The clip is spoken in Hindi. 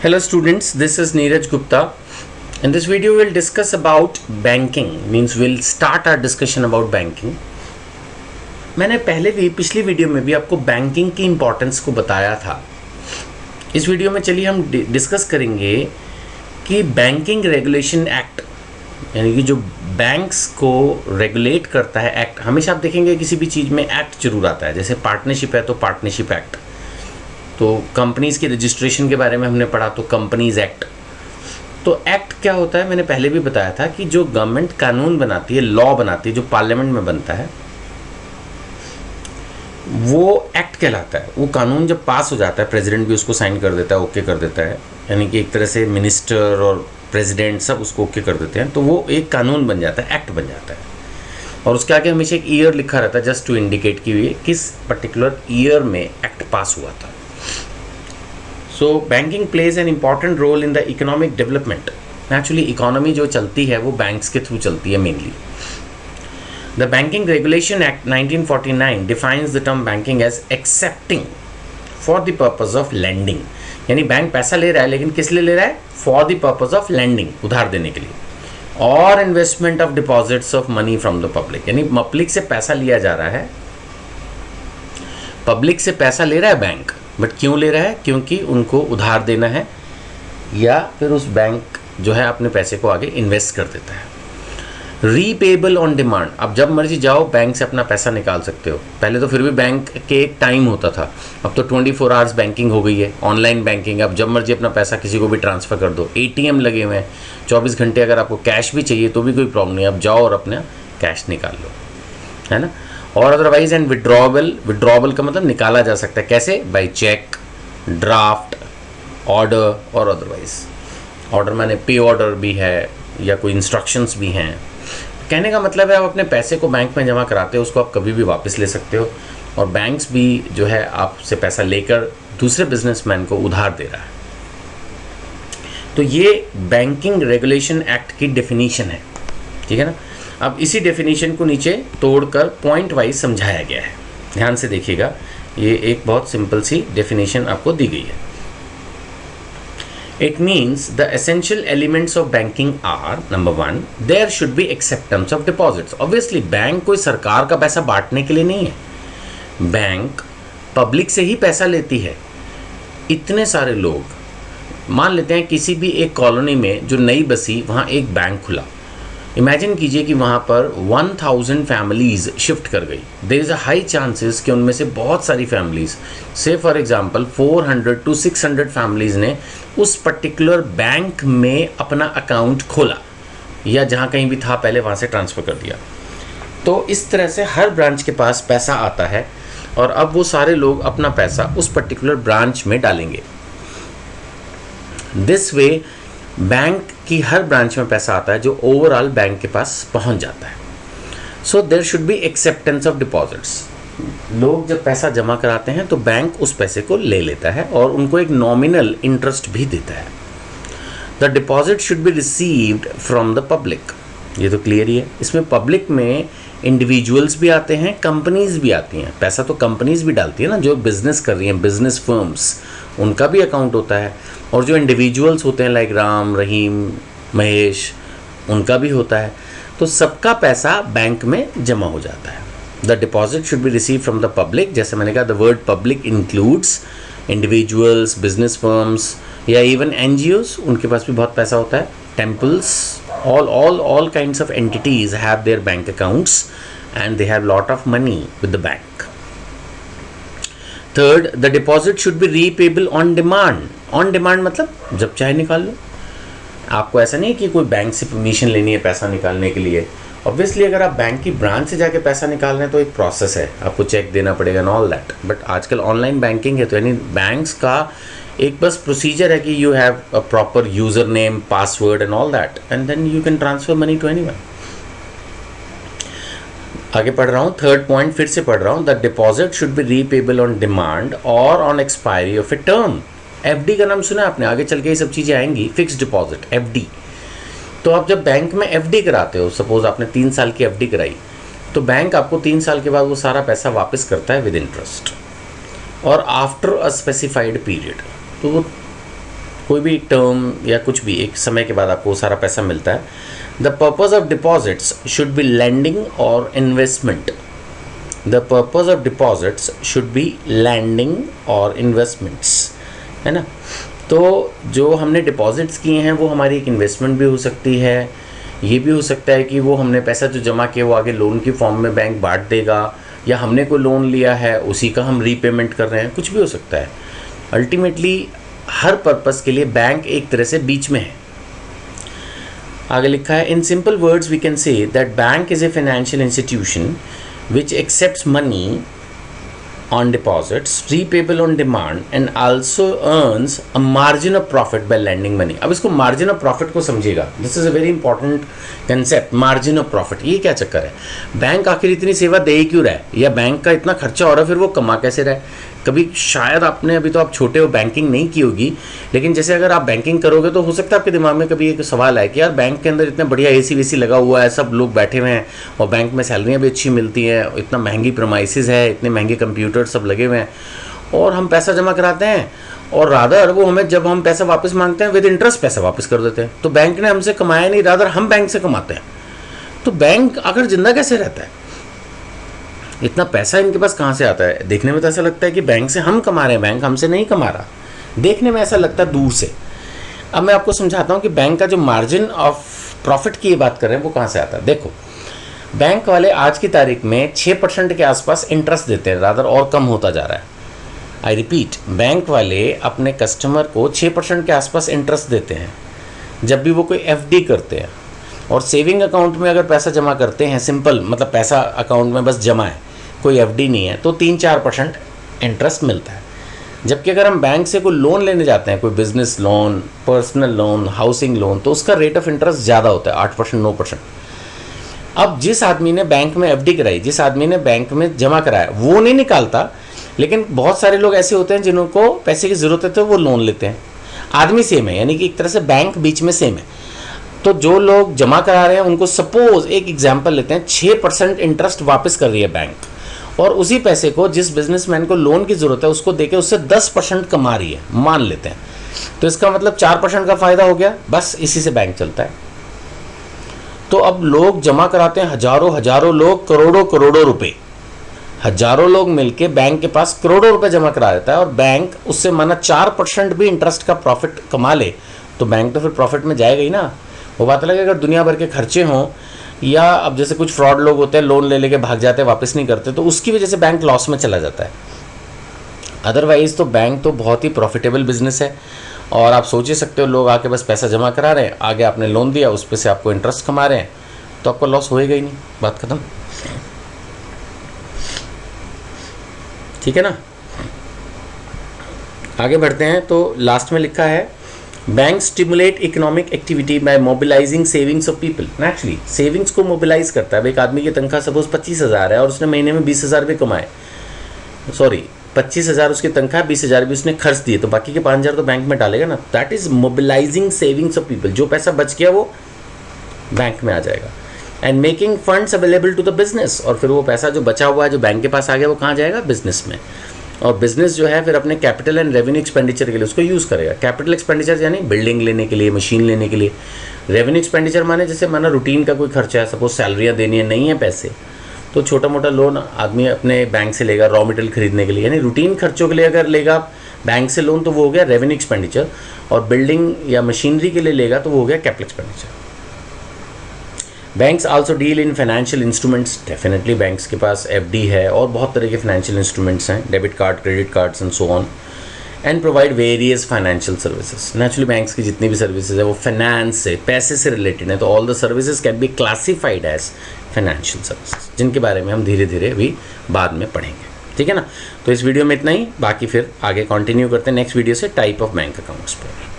Hello students, this is Neeraj Gupta. In this video we'll discuss about banking, means we'll start our discussion about banking. मैंने पहले भी पिछली वीडियो में भी आपको बैंकिंग की इम्पोर्टेंस को बताया था. इस वीडियो में चलिए हम डिस्कस करेंगे कि बैंकिंग रेगुलेशन एक्ट, यानी कि जो बैंक्स को रेगुलेट करता है एक्ट. हमेशा आप देखेंगे किसी भी चीज़ में एक्ट जरूर आता है. जैसे पार्टनरशिप है तो पार्टनरशिप एक्ट, तो कंपनीज़ की रजिस्ट्रेशन के बारे में हमने पढ़ा तो कंपनीज एक्ट. तो एक्ट क्या होता है मैंने पहले भी बताया था कि जो गवर्नमेंट कानून बनाती है, लॉ बनाती है, जो पार्लियामेंट में बनता है वो एक्ट कहलाता है. वो कानून जब पास हो जाता है, प्रेसिडेंट भी उसको साइन कर देता है, ओके कर देता है, यानी कि एक तरह से मिनिस्टर और प्रेसिडेंट सब उसको ओके कर देते हैं, तो वो एक कानून बन जाता है, एक्ट बन जाता है. और उसके आगे हमेशा एक ईयर लिखा रहता है, जस्ट टू इंडिकेट कि ये किस पर्टिकुलर ईयर में एक्ट पास हुआ था. So banking plays an important role in the economic development. Actually economy जो चलती है वो बैंक्स के थ्रू चलती है mainly. The banking regulation act 1949 defines the term banking as accepting for the purpose of lending. यानी बैंक पैसा ले रहा है, लेकिन किस लिए ले रहा है? For the purpose of lending, उधार देने के लिए, और investment of deposits of money from the public. यानी पब्लिक से पैसा लिया जा रहा है, पब्लिक से पैसा ले रहा है बैंक, बट क्यों ले रहा है? क्योंकि उनको उधार देना है, या फिर उस बैंक जो है अपने पैसे को आगे इन्वेस्ट कर देता है. Repayable on demand. अब जब मर्जी जाओ बैंक से अपना पैसा निकाल सकते हो. पहले तो फिर भी बैंक के एक टाइम होता था, अब तो 24 आवर्स बैंकिंग हो गई है, ऑनलाइन बैंकिंग. अब जब मर्जी अपना पैसा किसी को भी ट्रांसफ़र कर दो. एटीएम लगे हुए हैं 24 घंटे. अगर आपको कैश भी चाहिए तो भी कोई प्रॉब्लम नहीं, अब जाओ और अपना कैश निकाल लो, है ना. और अदरवाइज एंड विड्रॉबल का मतलब निकाला जा सकता है. कैसे? बाय चेक, ड्राफ्ट, ऑर्डर, और अदरवाइज. ऑर्डर माने पे ऑर्डर भी है या कोई इंस्ट्रक्शंस भी हैं. कहने का मतलब है आप अपने पैसे को बैंक में जमा कराते हो, उसको आप कभी भी वापस ले सकते हो, और बैंक्स भी जो है आपसे पैसा लेकर दूसरे बिजनेसमैन को उधार दे रहा है. तो ये बैंकिंग रेगुलेशन एक्ट की डेफिनीशन है, ठीक है ना. अब इसी डेफिनेशन को नीचे तोड़कर पॉइंट वाइज समझाया गया है. ध्यान से देखिएगा, ये एक बहुत सिंपल सी डेफिनेशन आपको दी गई है. It means the essential elements of banking are, number 1, there should be acceptance of deposits. Obviously bank कोई सरकार का पैसा बांटने के लिए नहीं है, बैंक पब्लिक से ही पैसा लेती है. इतने सारे लोग, मान लेते हैं किसी भी एक कॉलोनी में जो नई बसी, वहाँ एक बैंक खुला. इमेजिन कीजिए कि वहाँ पर 1000 फैमिलीज़ शिफ्ट कर गई. There is a high chances कि उनमें से बहुत सारी फैमिलीज़, से फॉर एग्जांपल 400 to 600 फैमिलीज़ ने उस पर्टिकुलर बैंक में अपना अकाउंट खोला, या जहाँ कहीं भी था पहले वहाँ से ट्रांसफ़र कर दिया. तो इस तरह से हर ब्रांच के पास पैसा आता है, और अब वो सारे लोग अपना पैसा उस पर्टिकुलर ब्रांच में डालेंगे. दिस वे बैंक की हर ब्रांच में पैसा आता है जो ओवरऑल बैंक के पास पहुंच जाता है. So there should be acceptance of deposits. लोग जब पैसा जमा कराते हैं तो बैंक उस पैसे को ले लेता है और उनको एक नॉमिनल इंटरेस्ट भी देता है. The deposit should be received from the public. ये तो क्लियर ही है. इसमें पब्लिक में इंडिविजुअल्स भी आते हैं, कंपनीज भी आती हैं. पैसा तो कंपनीज भी डालती है ना, जो बिजनेस कर रही हैं, बिजनेस फर्म्स, उनका भी अकाउंट होता है. और जो इंडिविजुअल्स होते हैं लाइक राम, रहीम, महेश, उनका भी होता है. तो सबका पैसा बैंक में जमा हो जाता है. The deposit should B receive from the public. जैसे मैंने कहा, the word public includes individuals, business firms, या इवन एनजीओज, उनके पास भी बहुत पैसा होता है. Temples, all kinds of entities have their bank accounts and they have lot of money with the bank. Third, the deposit should be repayable on demand. On demand मतलब जब चाहे निकाल लो. आपको ऐसा नहीं है कि कोई बैंक से परमिशन लेनी है पैसा निकालने के लिए. ऑब्वियसली अगर आप बैंक की ब्रांच से जाके पैसा निकाल रहे हैं तो एक प्रोसेस है, आपको चेक देना पड़ेगा एंड ऑल दैट. बट आजकल ऑनलाइन बैंकिंग है, तो यानी बैंक्स का एक बस प्रोसीजर है कि you have a proper user name, password and all that, and then you can transfer money to anyone. आगे पढ़ रहा हूँ, थर्ड पॉइंट फिर से पढ़ रहा हूँ. The deposit should be repayable on demand और on expiry of a term. FD का नाम सुना है आपने, आगे चल के ये सब चीज़ें आएंगी. Fixed deposit, FD. तो आप जब बैंक में एफडी कराते हो, सपोज आपने 3 साल की एफडी कराई, तो बैंक आपको 3 साल के बाद वो सारा पैसा वापस करता है विद इंटरेस्ट, और आफ्टर अ स्पेसिफाइड पीरियड. तो वो कोई भी टर्म या कुछ भी एक समय के बाद आपको वो सारा पैसा मिलता है। The purpose of deposits should be lending और investment. The purpose of deposits should be lending और इन्वेस्टमेंट्स, है ना। तो जो हमने डिपॉजिट्स किए हैं वो हमारी एक इन्वेस्टमेंट भी हो सकती है, ये भी हो सकता है कि वो हमने पैसा जो जमा किया वो आगे लोन की फॉर्म में बैंक बांट देगा, या हमने कोई लोन लिया है उसी का हम रीपेमेंट कर रहे हैं, कुछ भी हो सकता है। अल्टीमेटली हर पर्पस के लिए बैंक एक तरह से बीच में है। आगे लिखा है, in simple words we can say that bank is a financial institution which accepts money on deposits, repayable on demand and also earns a margin of profit by lending money। अब इसको margin of profit को समझिएगा, this is a very important concept, margin of profit। ये क्या चक्कर है, बैंक आखिर इतनी सेवा दे ही क्यों रहा है, या बैंक का इतना खर्चा हो रहा है फिर वो कमा कैसे रहा है। कभी शायद आपने, अभी तो आप छोटे हो, बैंकिंग नहीं की होगी, लेकिन जैसे अगर आप बैंकिंग करोगे तो हो सकता है आपके दिमाग में कभी एक सवाल आए कि यार बैंक के अंदर इतना बढ़िया एसी वेसी लगा हुआ है, सब लोग बैठे हुए हैं और बैंक में सैलरियाँ भी अच्छी मिलती हैं, इतना महंगी प्रीमाइसेस है, इतने महंगे कंप्यूटर सब लगे हुए हैं, और हम पैसा जमा कराते हैं और रादर वो हमें जब हम पैसा वापस मांगते हैं विद इंटरेस्ट पैसा वापस कर देते हैं। तो बैंक ने हमसे कमाया नहीं, रादर हम बैंक से कमाते हैं। तो बैंक आखिर जिंदा कैसे रहता है, इतना पैसा इनके पास कहाँ से आता है। देखने में तो ऐसा लगता है कि बैंक से हम कमा रहे हैं, बैंक हमसे नहीं कमा रहा, देखने में ऐसा लगता है दूर से। अब मैं आपको समझाता हूँ कि बैंक का जो मार्जिन ऑफ प्रॉफिट की बात कर रहे हैं वो कहाँ से आता है। देखो, बैंक वाले आज की तारीख में 6% के आसपास इंटरेस्ट देते हैं, रादर और कम होता जा रहा है। आई रिपीट, बैंक वाले अपने कस्टमर को 6% के आसपास इंटरेस्ट देते हैं जब भी वो कोई एफडी करते हैं। और सेविंग अकाउंट में अगर पैसा जमा करते हैं, सिंपल मतलब पैसा अकाउंट में बस जमा है, कोई एफडी नहीं है, तो 3-4% इंटरेस्ट मिलता है। जबकि अगर हम बैंक से कोई लोन लेने जाते हैं, कोई business loan, personal loan, housing loan, तो उसका रेट ऑफ इंटरेस्ट ज़्यादा होता है, 8% 9%। अब जिस आदमी ने बैंक में एफडी कराई, जिस आदमी ने बैंक में जमा कराया, वो नहीं निकालता, लेकिन बहुत सारे लोग ऐसे होते हैं जिनको पैसे की ज़रूरत है तो वो लोन लेते हैं। आदमी सेम है, यानी कि एक तरह से बैंक बीच में सेम है। तो जो लोग जमा करा रहे हैं उनको सपोज एक एग्जांपल लेते हैं, 6% इंटरेस्ट वापस कर रही है बैंक, और उसी पैसे को जिस बिजनेसमैन को लोन की ज़रूरत है उसको देके उससे 10% कमा रही है, मान लेते हैं। तो इसका मतलब 4% का फ़ायदा हो गया, बस इसी से बैंक चलता है। तो अब लोग जमा कराते हैं, हजारों लोग, करोड़ों रुपए, हजारों लोग मिलके बैंक के पास करोड़ों रुपए जमा करा देता है, और बैंक उससे माना 4% भी इंटरेस्ट का प्रॉफिट कमा ले तो बैंक तो फिर प्रॉफिट में जाएगा ही ना। वो बात अलग है अगर दुनिया भर के खर्चे हों, या अब जैसे कुछ फ्रॉड लोग होते हैं, लोन ले लेके भाग जाते हैं, वापस नहीं करते, तो उसकी वजह से बैंक लॉस में चला जाता है। अदरवाइज़ तो बैंक तो बहुत ही प्रॉफिटेबल बिजनेस है। और आप सोच ही सकते हो, लोग आके बस पैसा जमा करा रहे हैं, आगे आपने लोन दिया, उस पर से आपको इंटरेस्ट कमा रहे हैं, तो आपको लॉस होएगा ही नहीं, बात खत्म। ठीक है ना। आगे बढ़ते हैं, तो लास्ट में लिखा है, bank stimulate economic activity by mobilising savings of people. Naturally savings को मोबिलाइज करता है। अब एक आदमी की तनख्वाह सपोज 25,000 है और उसने महीने में 20,000 भी कमाए, 25,000 उसकी तनख्वाह, 20,000 भी उसने खर्च दिए, तो बाकी के 5,000 तो बैंक में डालेगा ना। That is mobilising savings of people. जो पैसा बच गया वो बैंक में आ जाएगा। And making funds available to the business, और फिर वो पैसा जो बचा हुआ है जो बैंक के पास आ गया वो कहाँ जाएगा, बिजनेस में। और बिजनेस जो है फिर अपने कैपिटल एंड रेवेन्यू एक्सपेंडिचर के लिए उसको यूज़ करेगा। कैपिटल एक्सपेंडिचर यानी बिल्डिंग लेने के लिए, मशीन लेने के लिए। रेवेन्यू एक्सपेंडिचर माने जैसे माना रूटीन का कोई खर्चा है, सपोज सैलरियाँ देनी है, नहीं है पैसे, तो छोटा मोटा लोन आदमी अपने बैंक से लेगा रॉ मटेरियल खरीदने के लिए, यानी रूटीन खर्चों के लिए अगर लेगा बैंक से लोन तो वो हो गया रेवेन्यू एक्सपेंडिचर, और बिल्डिंग या मशीनरी के लिए लेगा तो वो हो गया capital expenditure. Banks also deal in financial instruments. Definitely banks के पास एफडी है और बहुत तरह के फाइनेंशियल इंस्ट्रूमेंट्स हैं, debit card, credit cards and so on, and provide various financial services. Naturally banks की जितनी भी सर्विसेज है वो फाइनेंस से, पैसे से रिलेटेड है, तो all the services can be classified as financial services, जिनके बारे में हम धीरे धीरे अभी बाद में पढ़ेंगे। ठीक है ना। तो इस वीडियो में इतना ही, बाकी फिर आगे कंटिन्यू करते हैं नेक्स्ट वीडियो से टाइप ऑफ बैंक अकाउंट्स पर।